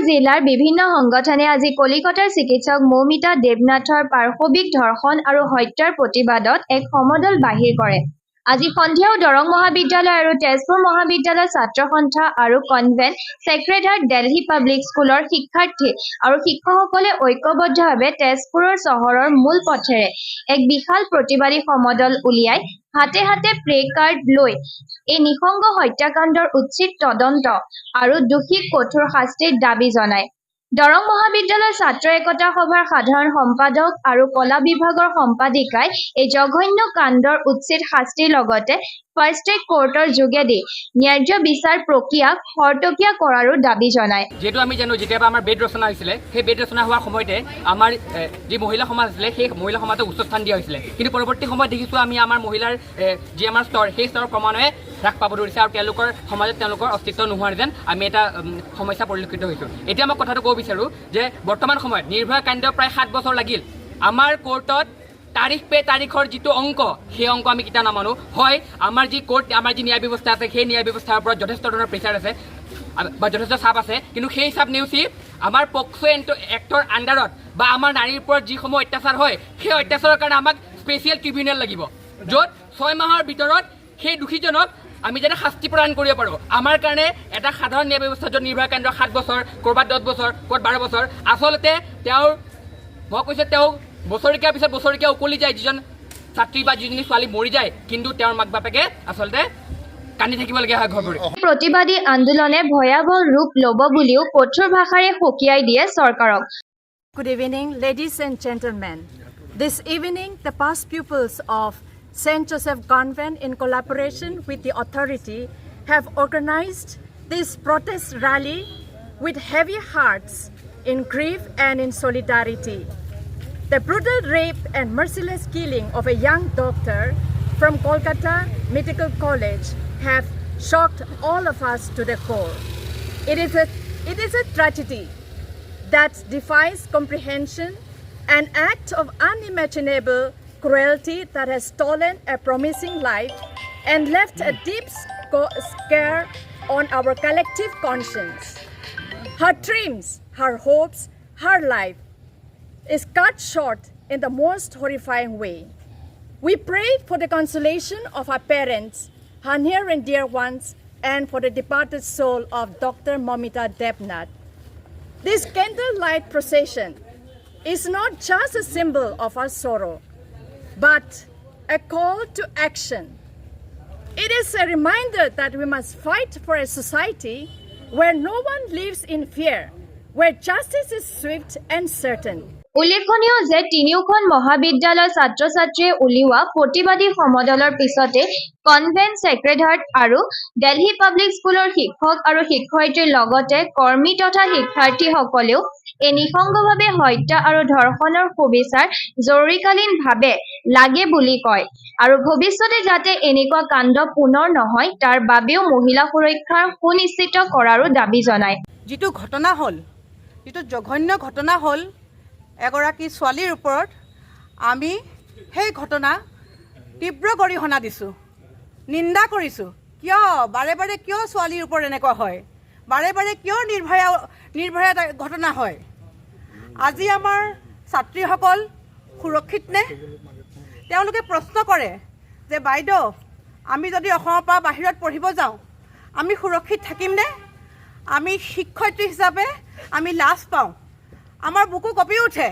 জিলাৰ বিভিন্ন সংগঠনে আজি কলিকতাৰ চিকিৎসক মৌমিতা দেৱনাথৰ পাৰ্শ্ববিক ধৰ্ষণ আৰু হত্যাৰ প্ৰতিবাদত এক সমদল বাহিৰ কৰে। আজি সন্ধিয়াও দৰং মহাবিদ্যালয় আৰু তেজপুৰ মহাবিদ্যালয়ৰ ছাত্ৰ সন্থা আৰু কনভেন্ট ছেক্ৰেটাৰীয়েট দিল্লী পাব্লিক স্কুলৰ শিক্ষাৰ্থী আৰু শিক্ষকসকলে ঐক্যবদ্ধভাৱে তেজপুৰৰ চহৰৰ মূল পথেৰে এক বিশাল প্ৰতিবাদী সমদল উলিয়াই হাতে হাতে প্লে কাৰ্ড লৈ এই নিঃসংগ হত্যাকাণ্ডৰ উচিত তদন্ত আৰু দোষীক কঠোৰ শাস্তিৰ দাবী জনায়। দৰং মহাবিদ্যালয় ছাত্ৰ একতা সভাৰ সাধাৰণ সম্পাদক আৰু কলা বিভাগৰ সম্পাদিকাই এই জঘন্য কাণ্ডৰ উচিত শাস্তিৰ লগতে ফাৰ্ষ্ট ট্ৰেক কোৰ্টৰ যোগেদি ন্যায্য বিচাৰ প্ৰক্ৰিয়াক খৰতকীয়া কৰাৰো দাবী জনায়। যেহেতু আমি জানো যেতিয়া আমাৰ বেড ৰচনা হৈছিলে সেই বেড ৰচনা হোৱাৰ সময়তে আমাৰ যি মহিলা সমাজ আছিলে সেই মহিলা সমাজক উচ্চ স্থান দিয়া হৈছিলে, কিন্তু পৰৱৰ্তী সময়ত দেখিছোঁ আমি আমাৰ মহিলাৰ যি আমাৰ স্তৰ সেই স্তৰৰ ক্ৰমান্বয়ে হ্ৰাস পাব ধৰিছে আৰু তেওঁলোকৰ সমাজত তেওঁলোকৰ অস্তিত্ব নোহোৱাৰ যেন আমি এটা সমস্যা পৰিলক্ষিত হৈছোঁ। এতিয়া মই কথাটো ক'ব বিচাৰোঁ যে বৰ্তমান সময়ত নিৰ্ভয়া কাণ্ড প্ৰায় 7 বছৰ লাগিল। আমাৰ কোৰ্টত তাৰিখ পে তাৰিখৰ যিটো অংক সেই অংক আমি কেতিয়াও নামানো। হয়, আমাৰ যি কোৰ্ট আমাৰ যি ন্যায় ব্যৱস্থা আছে সেই ন্যায় ব্যৱস্থাৰ ওপৰত যথেষ্ট ধৰণৰ প্ৰেছাৰ আছে বা যথেষ্ট চাপ আছে, কিন্তু সেই চাপ নেওচি আমাৰ পক্সো এক্টৰ আণ্ডাৰত বা আমাৰ নাৰীৰ ওপৰত যিসমূহ অত্যাচাৰ হয় সেই অত্যাচাৰৰ কাৰণে আমাক স্পেচিয়েল ট্ৰিবিউনেল লাগিব, য'ত 6 মাহৰ ভিতৰত সেই দোষীজনক আমি যাতে শাস্তি প্ৰদান কৰিব পাৰোঁ। আমাৰ কাৰণে এটা সাধাৰণ ন্যায় ব্যৱস্থা য'ত নিৰ্ভয়া কেন্দ্ৰ 7 বছৰ, ক'ৰবাত 10 বছৰ, ক'ৰবাত 12 বছৰ, আচলতে মই কৈছোঁ তেওঁ বছৰেকীয়াৰ পিছত বছৰেকীয়া উকলি যায়, যিজন ছাত্ৰী বা যিজনী ছোৱালী মৰি যায়, কিন্তু তেওঁৰ মাক বাপেকে আচলতে কান্দি থাকিবলগীয়া হয় ঘৰবোৰ। প্ৰতিবাদী আন্দোলনে ভয়াৱহ ৰূপ ল'ব বুলিও কঠোৰ ভাষাৰে সকীয়াই দিয়ে চৰকাৰক। Good evening, ladies and gentlemen. This evening, the past pupils of St. Joseph Convent, in collaboration with the authority, have organized this protest rally with heavy hearts, in grief and in solidarity. The brutal rape and merciless killing of a young doctor from Kolkata Medical College have shocked all of us to the core. It is a tragedy that defies comprehension, an act of unimaginable cruelty that has stolen a promising life and left a deep scar on our collective conscience. Her dreams, her hopes, her life is cut short in the most horrifying way. We pray for the consolation of our parents, her near and dear ones, and for the departed soul of Dr. Moumita Debnath. This candlelight procession is not just a symbol of our sorrow, but a call to action. It is a reminder that we must fight for a society where no one lives in fear, where justice is swift and certain. উল্লেখনীয় যে তিনিওখন মহাবিদ্যালয়ৰ ছাত্ৰ ছাত্ৰীয়ে উলিওৱা প্ৰতিবাদী সমদলৰ পিছতে কনভেন্ট ছেক্ৰেটাৰীয়েট আৰু দিল্লী পাব্লিক স্কুলৰ শিক্ষক আৰু শিক্ষয়িত্ৰীৰ লগতে কৰ্মী তথা শিক্ষাৰ্থীসকলেও এই নিঃসংগভাৱে হত্যা আৰু ধৰ্ষণৰ সুবিচাৰ জৰুৰীকালীনভাৱে লাগে বুলি কয় আৰু ভৱিষ্যতে যাতে এনেকুৱা কাণ্ড পুনৰ নহয় তাৰ বাবেও মহিলা সুৰক্ষাৰ সুনিশ্চিত কৰাৰো দাবী জনায়। যিটো ঘটনা হ'ল, যিটো জঘন্য ঘটনা হ'ল এগৰাকী ছোৱালীৰ ওপৰত, আমি সেই ঘটনা তীব্ৰ গৰিহণা দিছোঁ, নিন্দা কৰিছোঁ। কিয় বাৰে বাৰে কিয় ছোৱালীৰ ওপৰত এনেকুৱা হয়, বাৰে বাৰে কিয় নিৰ্ভয়া ঘটনা হয়? আজি আমাৰ ছাত্ৰীসকল সুৰক্ষিত নে? তেওঁলোকে প্ৰশ্ন কৰে যে বাইদেউ, আমি যদি অসমৰ পৰা বাহিৰত পঢ়িব যাওঁ আমি সুৰক্ষিত থাকিমনে? আমি শিক্ষয়িত্ৰী হিচাপে আমি লাজ পাওঁ, আমাৰ বুকু কঁপি উঠে।